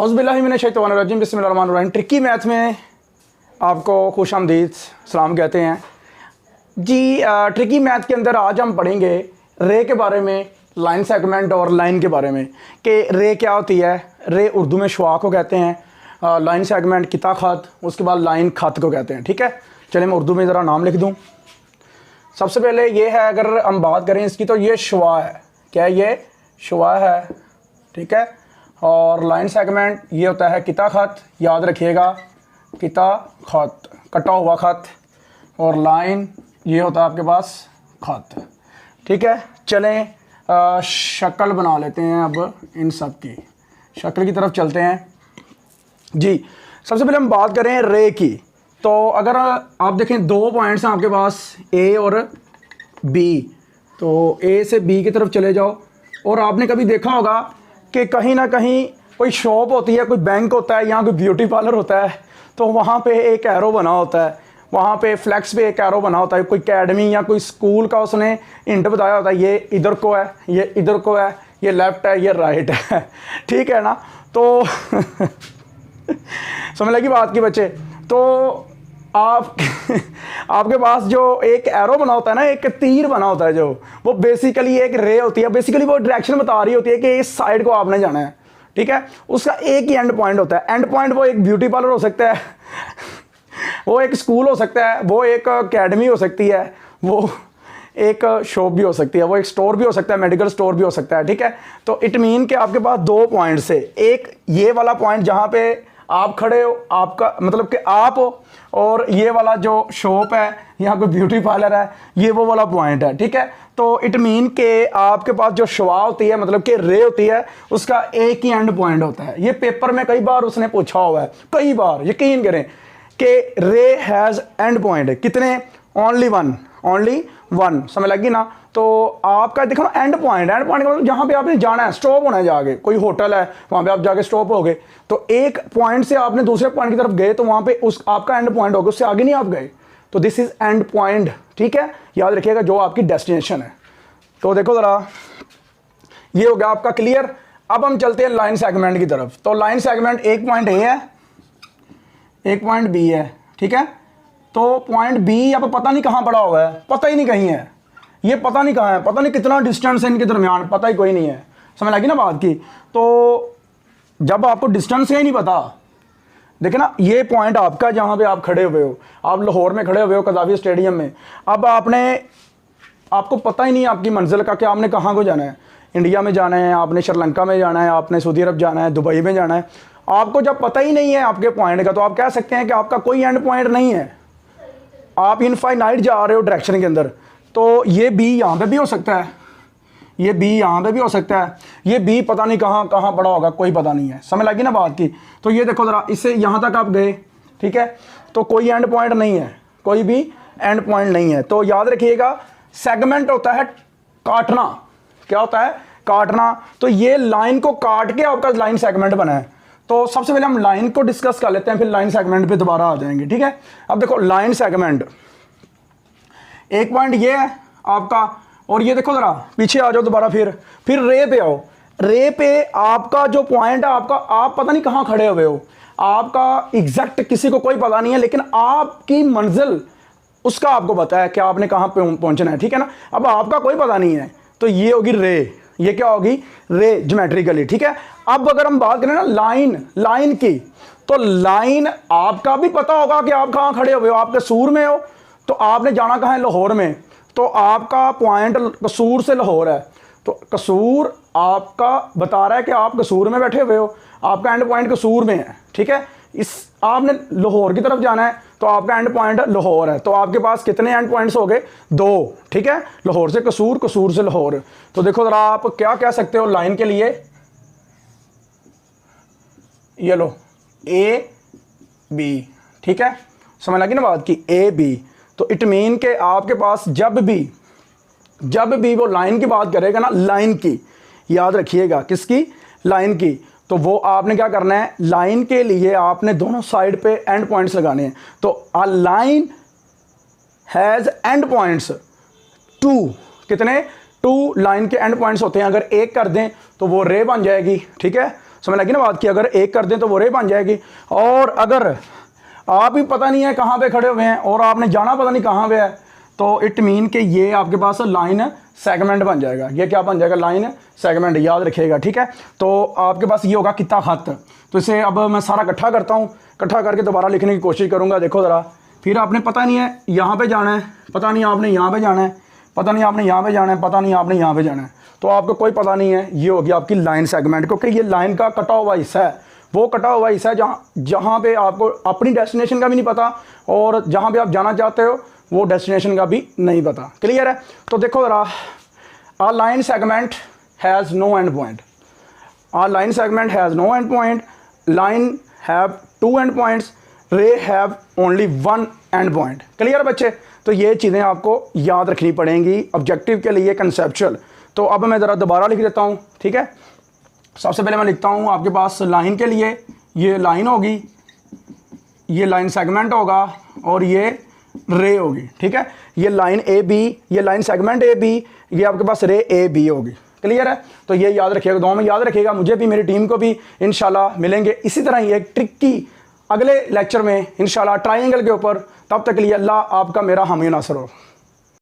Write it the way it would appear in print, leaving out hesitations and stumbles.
औज़ुबिल्लाहिमिनश्शैतानिर्रजीम बिस्मिल्लाहिर्रहमानिर्रहीम। Tricky math में आपको खुशामदीद सलाम कहते हैं जी। ट्रिकी मैथ के अंदर आज हम पढ़ेंगे रे के बारे में, लाइन सेगमेंट और लाइन के बारे में कि रे क्या होती है। रे उर्दू में शुआ को कहते हैं, लाइन सेगमेंट किता खत, उसके बाद लाइन खत को कहते हैं। ठीक है, चलिए मैं उर्दू में ज़रा नाम लिख दूँ। सबसे पहले ये है, अगर हम बात करें इसकी तो ये शुआ है। क्या है ये? शुआ है। ठीक है, और लाइन सेगमेंट ये होता है किता खत, याद रखिएगा किता खत, कटा हुआ खत। और लाइन ये होता है आपके पास खत। ठीक है, चलें शक्ल बना लेते हैं अब इन सब की। शक्ल की तरफ चलते हैं जी। सबसे पहले हम बात करें रे की। तो अगर आप देखें दो पॉइंट्स हैं आपके पास, ए और बी। तो ए से बी की तरफ चले जाओ और आपने कभी देखा होगा कि कहीं ना कहीं कोई शॉप होती है, कोई बैंक होता है, यहाँ कोई ब्यूटी पार्लर होता है, तो वहाँ पे एक एरो बना होता है, वहाँ पे फ्लैक्स पे एक एरो बना होता है। कोई अकेडमी या कोई स्कूल का उसने हिंट बताया होता है, ये इधर को है, ये इधर को है, ये लेफ़्ट है, ये राइट है। ठीक है ना? तो समझ लगी बात की बच्चे? तो आप आपके पास जो एक एरो बना होता है ना, एक तीर बना होता है, जो वो बेसिकली एक रे होती है। बेसिकली वो डायरेक्शन बता रही होती है कि इस साइड को आपने जाना है। ठीक है, उसका एक ही एंड पॉइंट होता है। एंड पॉइंट वो एक ब्यूटी पार्लर हो सकता है, वो एक स्कूल हो सकता है, वो एक अकेडमी हो सकती है, वो एक शॉप भी हो सकती है, वो एक स्टोर भी हो सकता है, मेडिकल स्टोर भी हो सकता है। ठीक है, तो इट मीन कि आपके पास दो पॉइंट से, एक ये वाला पॉइंट जहाँ पे आप खड़े हो, आपका मतलब कि आप हो, और ये वाला जो शॉप है, यहाँ पे ब्यूटी पार्लर है, ये वो वाला पॉइंट है। ठीक है, तो इट मीन के आपके पास जो शुआ होती है, मतलब कि रे होती है, उसका एक ही एंड पॉइंट होता है। ये पेपर में कई बार उसने पूछा हुआ है, कई बार, यकीन करें कि रे हैज़ एंड पॉइंट कितने? Only one. समझ लगी ना? तो आपका देखो ना, एंड पॉइंट का मतलब जहाँ पे आपने जाना है, स्टॉप होना है जाके। कोई होटल है, वहाँ पे आप जाके स्टॉप हो गए, तो एक पॉइंट से आपने दूसरे पॉइंट की तरफ गए, तो वहाँ पे उस आपका एंड पॉइंट हो गया, उससे आगे नहीं आप गए, तो दिस इज एंड पॉइंट। ठीक है, याद रखिएगा जो आपकी डेस्टिनेशन है। तो देखो ज़रा, ये हो गया आपका क्लियर। अब हम चलते हैं लाइन सेगमेंट की तरफ। तो लाइन सेगमेंट एक पॉइंट ए है, एक पॉइंट बी है। ठीक है, तो पॉइंट बी अब पता नहीं कहाँ पड़ा हुआ है, पता ही नहीं कहीं है, ये पता नहीं कहाँ है, पता नहीं कितना डिस्टेंस है इनके दरमियान, पता ही कोई नहीं है। समझ लगी ना बात की? तो जब आपको डिस्टेंस ही नहीं पता, देखे ना, ये पॉइंट आपका जहाँ पे आप खड़े हुए हो, आप लाहौर में खड़े हुए हो कज़ाफ़ी स्टेडियम में। अब आपको पता ही नहीं है आपकी मंजिल का कि आपने कहाँ को जाना है। इंडिया में जाना है, आपने श्रीलंका में जाना है, आपने सऊदी अरब जाना है, दुबई में जाना है। आपको जब पता ही नहीं है आपके पॉइंट का, तो आप कह सकते हैं कि आपका कोई एंड पॉइंट नहीं है, आप इनफाइनाइट जा रहे हो डायरेक्शन के अंदर। तो ये बी यहाँ पे भी हो सकता है, ये बी यहाँ पे भी हो सकता है, ये बी पता नहीं कहाँ कहाँ पड़ा होगा, कोई पता नहीं है। समझ लगी ना बात की? तो ये देखो ज़रा, इससे यहाँ तक आप गए, ठीक है, तो कोई एंड पॉइंट नहीं है, कोई भी एंड पॉइंट नहीं है। तो याद रखिएगा, सेगमेंट होता है काटना। क्या होता है? काटना। तो ये लाइन को काट के आपका लाइन सेगमेंट बना है। तो सबसे पहले हम लाइन को डिस्कस कर लेते हैं, फिर लाइन सेगमेंट पे दोबारा आ जाएंगे। ठीक है, अब देखो लाइन सेगमेंट, एक पॉइंट ये है आपका, और ये देखो ज़रा पीछे आ जाओ दोबारा, फिर रे पे आओ। रे पे आपका जो पॉइंट है आपका, आप पता नहीं कहाँ खड़े हुए हो, आपका एग्जैक्ट किसी को कोई पता नहीं है, लेकिन आपकी मंजिल उसका आपको पता है कि आपने कहाँ पे पहुँचना है। ठीक है ना? अब आपका कोई पता नहीं है, तो ये होगी रे। ये क्या होगी? रे, ज्योमेट्रिकली। ठीक है, अब अगर हम बात करें ना लाइन की, तो लाइन आपका भी पता होगा कि आप कहाँ खड़े हुए हो। आप कसूर में हो, तो आपने जाना कहाँ है? लाहौर में। तो आपका पॉइंट कसूर से लाहौर है, तो कसूर आपका बता रहा है कि आप कसूर में बैठे हुए हो, आपका एंड पॉइंट कसूर में है। ठीक है, इस आपने लाहौर की तरफ जाना है, तो आपका एंड पॉइंट लाहौर है। तो आपके पास कितने एंड पॉइंट्स हो गए? दो। ठीक है, लाहौर से कसूर, कसूर से लाहौर। तो देखो ज़रा, आप क्या कह सकते हो लाइन के लिए? ये लो, ए बी। ठीक है, समझ लगी ना बात की? A B. तो इट मीन के आपके पास जब भी वो लाइन की बात करेगा ना, लाइन की, याद रखिएगा किसकी? लाइन की। तो वो आपने क्या करना है, लाइन के लिए आपने दोनों साइड पे एंड पॉइंट्स लगाने हैं। तो a line has end points two. कितने? टू लाइन के एंड पॉइंट्स होते हैं। अगर एक कर दें तो वो रे बन जाएगी। ठीक है, समझ लगी ना बात की, अगर एक कर दें तो वो रे बन जाएगी। और अगर आप ही पता नहीं है कहाँ पे खड़े हुए हैं और आपने जाना पता नहीं कहाँ पे है, तो इट मीन कि ये आपके पास लाइन सेगमेंट बन जाएगा। ये क्या बन जाएगा? लाइन सेगमेंट, याद रखिएगा, ठीक है। तो आपके पास ये होगा कितना खत। तो इसे अब मैं सारा इकट्ठा करता हूँ, इकट्ठा करके दोबारा लिखने की कोशिश करूँगा। देखो ज़रा, फिर आपने पता नहीं है यहाँ पे जाना है, पता नहीं आपने यहाँ पे जाना है, पता नहीं आपने यहाँ पे जाना है, पता नहीं आपने यहाँ पे जाना है, तो आपको कोई पता नहीं है। ये होगी आपकी लाइन सेगमेंट, क्योंकि ये लाइन का कटा हुआ हिस्सा है, वो कटा हुआ हिस्सा है जहाँ पे आपको अपनी डेस्टिनेशन का भी नहीं पता और जहाँ पे आप जाना चाहते हो वो डेस्टिनेशन का भी नहीं पता। क्लियर है? तो देखो ज़रा, a line segment has no end point, a line segment has no end point, line have 2 end points, ray have only 1 end point. Clear बच्चे? तो ये चीज़ें आपको याद रखनी पड़ेंगी ऑब्जेक्टिव के लिए, कंसेप्चुअल। तो अब मैं ज़रा दोबारा लिख देता हूँ, ठीक है। सबसे पहले मैं लिखता हूँ आपके पास लाइन के लिए, ये लाइन होगी, ये लाइन सेगमेंट होगा और ये रे होगी, ठीक है। ये लाइन ए बी, ये लाइन सेगमेंट ए बी, ये आपके पास रे ए बी होगी। क्लियर है? तो ये याद रखिएगा, दो में याद रखिएगा, मुझे भी मेरी टीम को भी इंशाल्लाह मिलेंगे इसी तरह ही एक ट्रिकी अगले लेक्चर में इंशाल्लाह ट्रायंगल के ऊपर। तब तक के लिए अल्लाह आपका मेरा हामी नासर हो।